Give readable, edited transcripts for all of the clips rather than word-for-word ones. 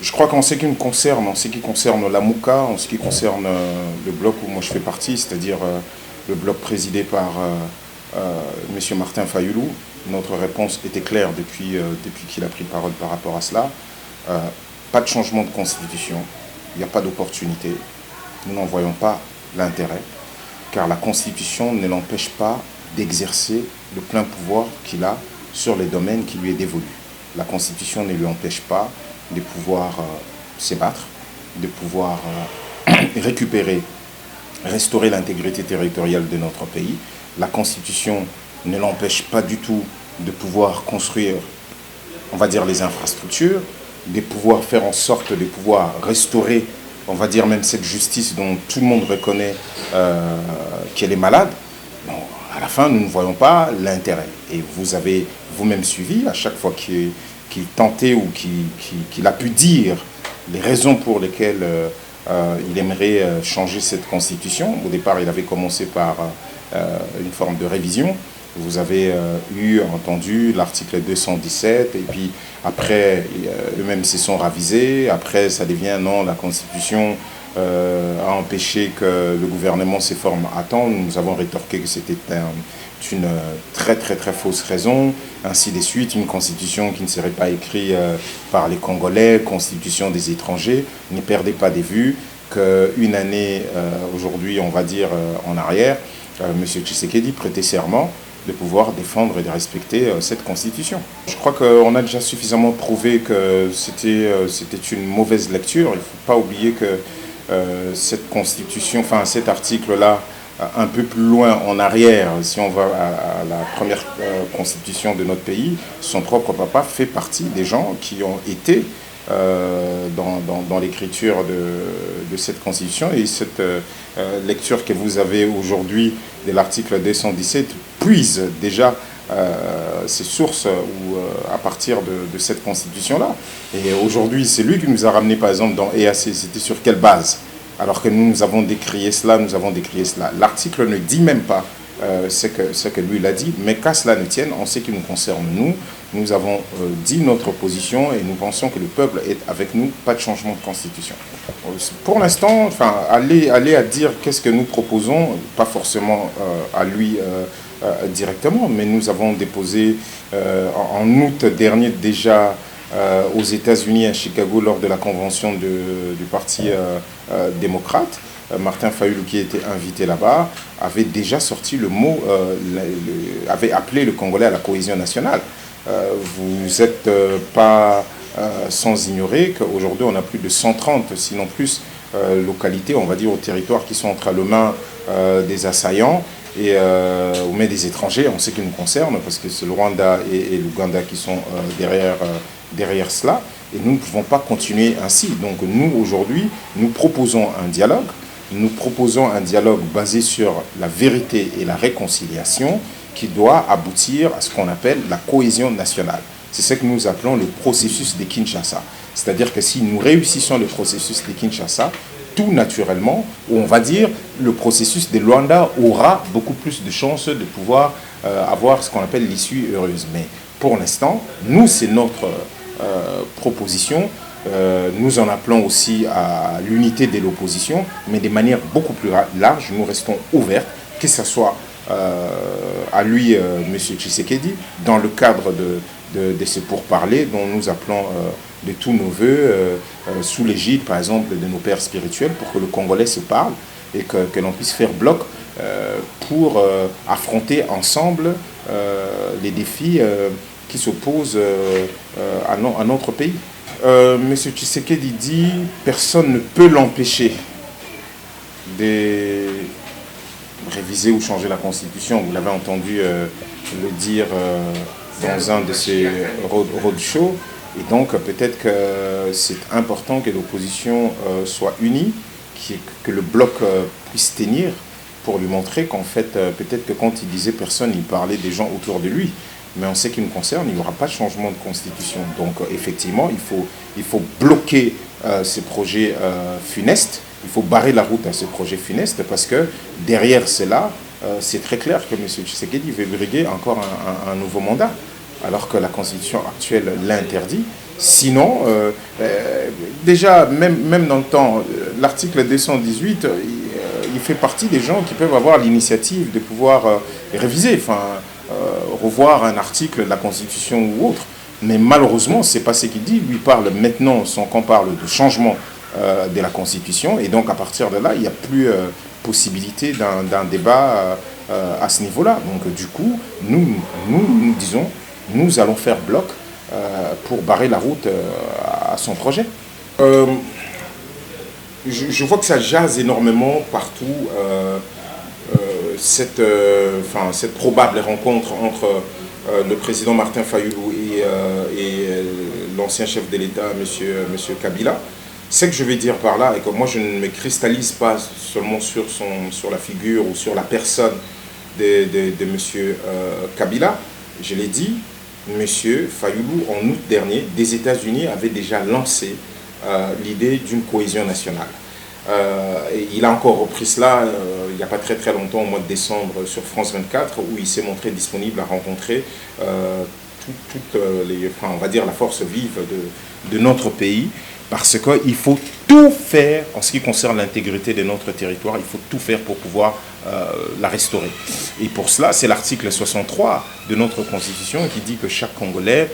Je crois qu'en ce qui me concerne, en ce qui concerne la MOUCA, en ce qui concerne le bloc où moi je fais partie, c'est-à-dire le bloc présidé par M. Martin Fayoulou, notre réponse était claire depuis qu'il a pris parole par rapport à cela. Euh, Pas de changement de constitution, il n'y a pas d'opportunité. Nous n'en voyons pas l'intérêt, car la constitution ne l'empêche pas d'exercer le plein pouvoir qu'il a sur les domaines qui lui est dévolu. La constitution ne lui empêche pas de pouvoir s'ébattre, de pouvoir récupérer, restaurer l'intégrité territoriale de notre pays. La constitution ne l'empêche pas du tout de pouvoir construire, on va dire, les infrastructures, de pouvoir faire en sorte de pouvoir restaurer, on va dire, même cette justice dont tout le monde reconnaît qu'elle est malade. Bon, à la fin, nous ne voyons pas l'intérêt. Et vous avez vous-même suivi, à chaque fois qu'il tentait ou qu'il a pu dire les raisons pour lesquelles il aimerait changer cette constitution. Au départ, il avait commencé par une forme de révision. Vous avez entendu l'article 217, et puis après, eux-mêmes se sont ravisés. Après, ça devient non, la Constitution a empêché que le gouvernement se forme à temps. Nous avons rétorqué que c'était une très très très fausse raison, ainsi de suite, une constitution qui ne serait pas écrite par les Congolais, constitution des étrangers. Ne perdez pas de vue qu'une année, aujourd'hui, on va dire en arrière, M. Tshisekedi prêtait serment de pouvoir défendre et de respecter cette constitution. Je crois qu'on a déjà suffisamment prouvé que c'était une mauvaise lecture. Il ne faut pas oublier que cette constitution, enfin cet article-là, un peu plus loin en arrière, si on va à la première constitution de notre pays, son propre papa fait partie des gens qui ont été dans l'écriture de cette constitution, et cette lecture que vous avez aujourd'hui de l'article 217 puise déjà ses sources à partir de cette constitution-là. Et aujourd'hui, c'est lui qui nous a ramené, par exemple, dans EAC. C'était sur quelle base? Alors que nous avons décrié cela, nous avons décrié cela. L'article ne dit même pas ce que lui l'a dit, mais qu'à cela ne tienne, en ce qui nous concerne, nous avons dit notre position et nous pensons que le peuple est avec nous, pas de changement de constitution. Pour l'instant, enfin, aller à dire qu'est-ce que nous proposons, pas forcément à lui directement, mais nous avons déposé en août dernier déjà aux États-Unis, à Chicago, lors de la convention du Parti démocrate. Martin Fayoulou, qui était invité là-bas, avait déjà sorti le mot, avait appelé le Congolais à la cohésion nationale. Vous n'êtes pas sans ignorer qu'aujourd'hui, on a plus de 130, sinon plus, localités, on va dire, au territoire qui sont entre les mains des assaillants et aux mains des étrangers, en ce qui nous concerne, parce que c'est le Rwanda et l'Ouganda qui sont derrière cela. Et nous ne pouvons pas continuer ainsi. Donc nous, aujourd'hui, nous proposons un dialogue. Nous proposons un dialogue basé sur la vérité et la réconciliation qui doit aboutir à ce qu'on appelle la cohésion nationale. C'est ce que nous appelons le processus de Kinshasa. C'est-à-dire que si nous réussissons le processus de Kinshasa, tout naturellement, on va dire, le processus de Luanda aura beaucoup plus de chances de pouvoir avoir ce qu'on appelle l'issue heureuse. Mais pour l'instant, nous, c'est notre proposition. Nous en appelons aussi à l'unité de l'opposition, mais de manière beaucoup plus large. Nous restons ouverts, que ce soit à lui, M. Tshisekedi, dans le cadre de ces pourparlers dont nous appelons de tous nos voeux, sous l'égide, par exemple, de nos pères spirituels, pour que le Congolais se parle et que l'on puisse faire bloc pour affronter ensemble les défis qui s'opposent à notre pays. M. Tshisekedi dit personne ne peut l'empêcher de réviser ou changer la Constitution. Vous l'avez entendu le dire dans un de ses roadshows. Et donc peut-être que c'est important que l'opposition soit unie, que le bloc puisse tenir pour lui montrer qu'en fait, peut-être que quand il disait personne, il parlait des gens autour de lui. Mais en ce qui nous concerne, il n'y aura pas de changement de constitution. Donc effectivement, il faut bloquer ces projets funestes, il faut barrer la route à ces projets funestes, parce que derrière cela, c'est très clair que M. Tshisekedi veut briguer encore un nouveau mandat, alors que la constitution actuelle l'interdit. Sinon, déjà, même dans le temps, l'article 218, il fait partie des gens qui peuvent avoir l'initiative de pouvoir réviser, enfin, revoir un article de la Constitution ou autre. Mais malheureusement, c'est pas ce qu'il dit. Lui parle maintenant, sans qu'on parle de changement de la Constitution. Et donc, à partir de là, il n'y a plus possibilité d'un débat à ce niveau-là. Donc, du coup, nous disons, nous allons faire bloc pour barrer la route à son projet. Je vois que ça jase énormément partout, cette probable rencontre entre le président Martin Fayoulou et l'ancien chef de l'État, monsieur Kabila. Ce que je vais dire par là, et que moi je ne me cristallise pas seulement sur la figure ou sur la personne de monsieur Kabila, je l'ai dit, monsieur Fayoulou, en août dernier, des États-Unis avait déjà lancé l'idée d'une cohésion nationale. Et il a encore repris cela il n'y a pas très longtemps, au mois de décembre, sur France 24, où il s'est montré disponible à rencontrer on va dire, la force vive de notre pays, parce qu'il faut tout faire en ce qui concerne l'intégrité de notre territoire, il faut tout faire pour pouvoir la restaurer. Et pour cela, c'est l'article 63 de notre Constitution qui dit que chaque Congolais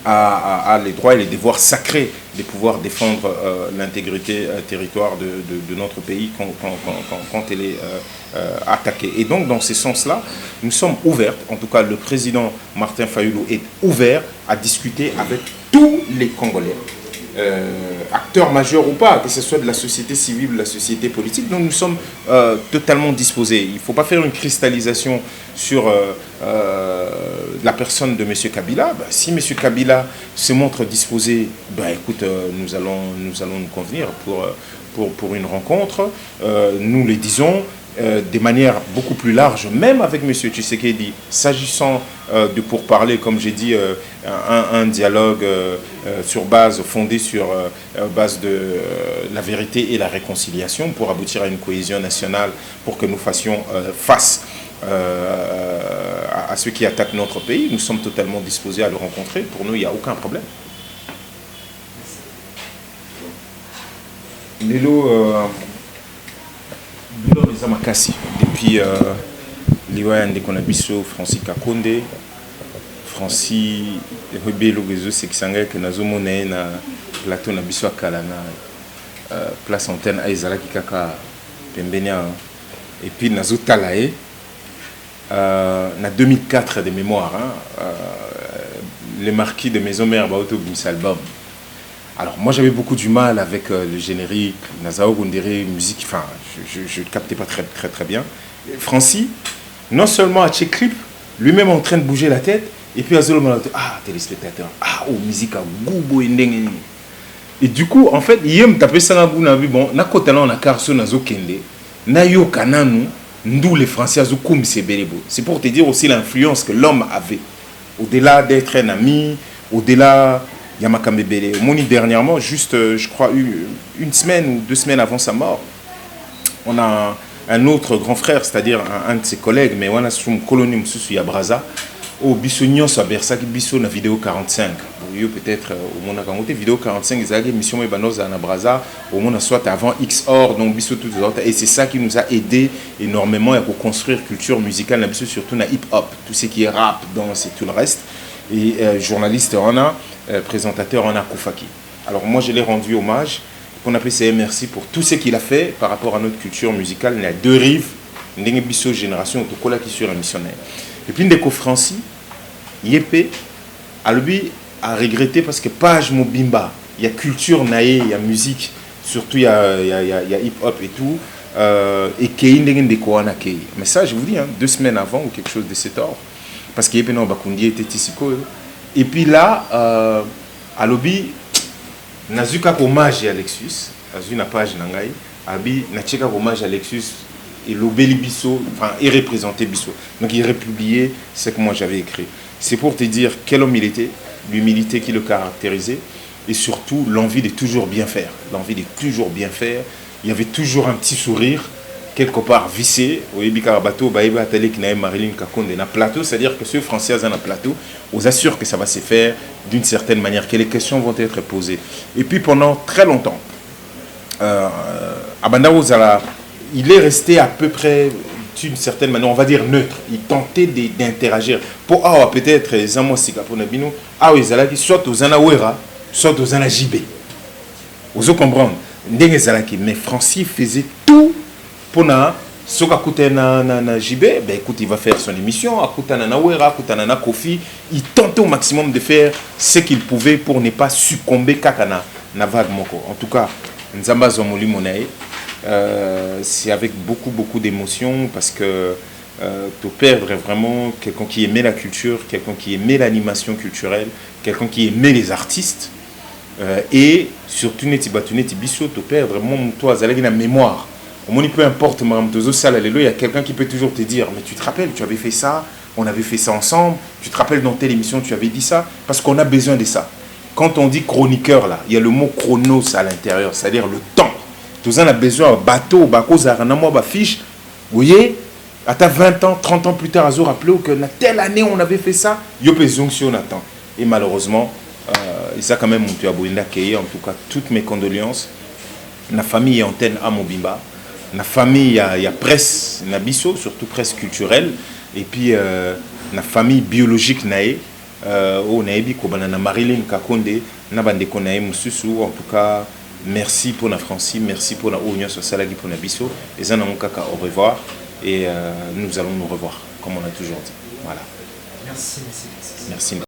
a les droits et les devoirs sacrés de pouvoir défendre l'intégrité territoire de notre pays quand elle est attaquée. Et donc, dans ce sens-là, nous sommes ouverts, en tout cas le président Martin Fayoulou est ouvert à discuter avec tous les Congolais. Acteurs majeurs ou pas, que ce soit de la société civile ou de la société politique, donc nous sommes totalement disposés. Il ne faut pas faire une cristallisation sur la personne de M. Kabila. Ben, si M. Kabila se montre disposé, ben, écoute, nous allons nous convenir pour une rencontre. Nous le disons de manière beaucoup plus large, même avec M. Tshisekedi, s'agissant de pourparler, comme j'ai dit, un dialogue sur base, fondé sur base de la vérité et la réconciliation, pour aboutir à une cohésion nationale, pour que nous fassions face à ceux qui attaquent notre pays. Nous sommes totalement disposés à le rencontrer. Pour nous, il n'y a aucun problème. Lelo les amakasi depuis liwa ndeko na biso Francis Kakonde Francis rebelo rezo sekisanga ke nazomona na plateau na biso akala na place antenne aizalaki kaka pembeni et puis nazotala na 2004 de mémoire les marquis de Maison Mère baoto bimisa album. Alors moi j'avais beaucoup du mal avec le générique, Nazao Gondere, musique, enfin je ne captais pas très bien. Et Francis, non seulement à check clip, lui-même en train de bouger la tête, et puis à Zolo téléspectateur, oh musique à goût et du coup en fait il me tapé ça na vu bon na kota na karso nazo kende na yo kananu ndou les Français azo comme c'est belebo. C'est pour te dire aussi l'influence que l'homme avait au-delà d'être un ami, au-delà Yamakame Bele. Moni dernièrement, juste, je crois, une semaine ou 2 semaines avant sa mort, on a un autre grand frère, c'est-à-dire un de ses collègues, mais on a son colonie Moussou Yabraza, au Bissonnion Sabersa qui Bisso na vidéo 45. Peut-être au monde à vidéo 45, ils ont mission Ebanoza na Braza, au monde soit avant XOR, donc Bisso tout autres. Et c'est ça qui nous a aidé énormément à construire culture musicale, surtout na hip-hop, tout ce qui est rap, danse et tout le reste. Et journaliste on a, présentateur on a Koufaki. Alors moi je l'ai rendu hommage, qu'on appelle c'est merci pour tout ce qu'il a fait par rapport à notre culture musicale. Il y a 2 rives, une biso génération autocola qui sur un missionnaire. Et puis Ndeko Francis, Yépé, à lui a regretté parce que page Mobimba, il y a culture naïe, il y a musique, surtout il y a hip-hop et tout, et Kei Ndeko Wana Kei. Mais ça je vous dis, 2 semaines avant ou quelque chose de cet ordre. Parce qu'il y a Bakundi était Tissiko. Et puis là, à l'obby, Nazuka hommage à Lexus, à une page Nangai, Abi, Nacheka hommage à Lexus, et l'obéli Bisso, enfin, il représentait Bisso. Donc il republié ce que moi j'avais écrit. C'est pour te dire quel homme il était, l'humilité qui le caractérisait, et surtout l'envie de toujours bien faire. L'envie de toujours bien faire. Il y avait toujours un petit sourire. quelque part vissé, Marilyn Kakonde na plateau, c'est-à-dire que ceux français dans un plateau, vous assure que ça va se faire d'une certaine manière, que les questions vont être posées. Et puis pendant très longtemps, Abanda Ozala, il est resté à peu près d'une certaine manière, on va dire neutre. Il tentait d'interagir. Pour peut-être, soit aux Anawera, soit aux Anajibé. Vous comprenez? Mais Francis faisait tout pour na soka na JB, ben écoute, il va faire son émission, akuta na Nawera, akuta na Kofi, il tentait au maximum de faire ce qu'il pouvait pour ne pas succomber kakana na vague moko. En tout cas, Nzamba Zomoli Monae, c'est avec beaucoup d'émotion parce que de perdre vraiment quelqu'un qui aimait la culture, quelqu'un qui aimait l'animation culturelle, quelqu'un qui aimait les artistes, et surtout Netibatuneti Bisso, de perdre vraiment toi Zalagi la mémoire. Au moins, peu importe, il y a quelqu'un qui peut toujours te dire, mais tu te rappelles, tu avais fait ça, on avait fait ça ensemble, tu te rappelles dans telle émission, tu avais dit ça, parce qu'on a besoin de ça. Quand on dit chroniqueur, là, il y a le mot chronos à l'intérieur, c'est-à-dire le temps. Tout ça, on a besoin d'un bateau, d'un fiche. Vous voyez, à ta 20 ans, 30 ans plus tard, à rappeler que telle année, on avait fait ça, il y a besoin si on attend. Et malheureusement, ça quand même, en tout cas, toutes mes condoléances. La famille antenne à Mobimba. La famille, il y a presse, Nabiso, surtout presse culturelle, et puis la famille biologique nae, au naebi kobana Marilyn Kakonde, nabande konae mususu. En tout cas, merci pour la Francie, merci pour la Ounion sur Salagi pour Nabiso, et Zanamukaka au revoir, et nous allons nous revoir, comme on a toujours dit. Voilà. Merci. Merci.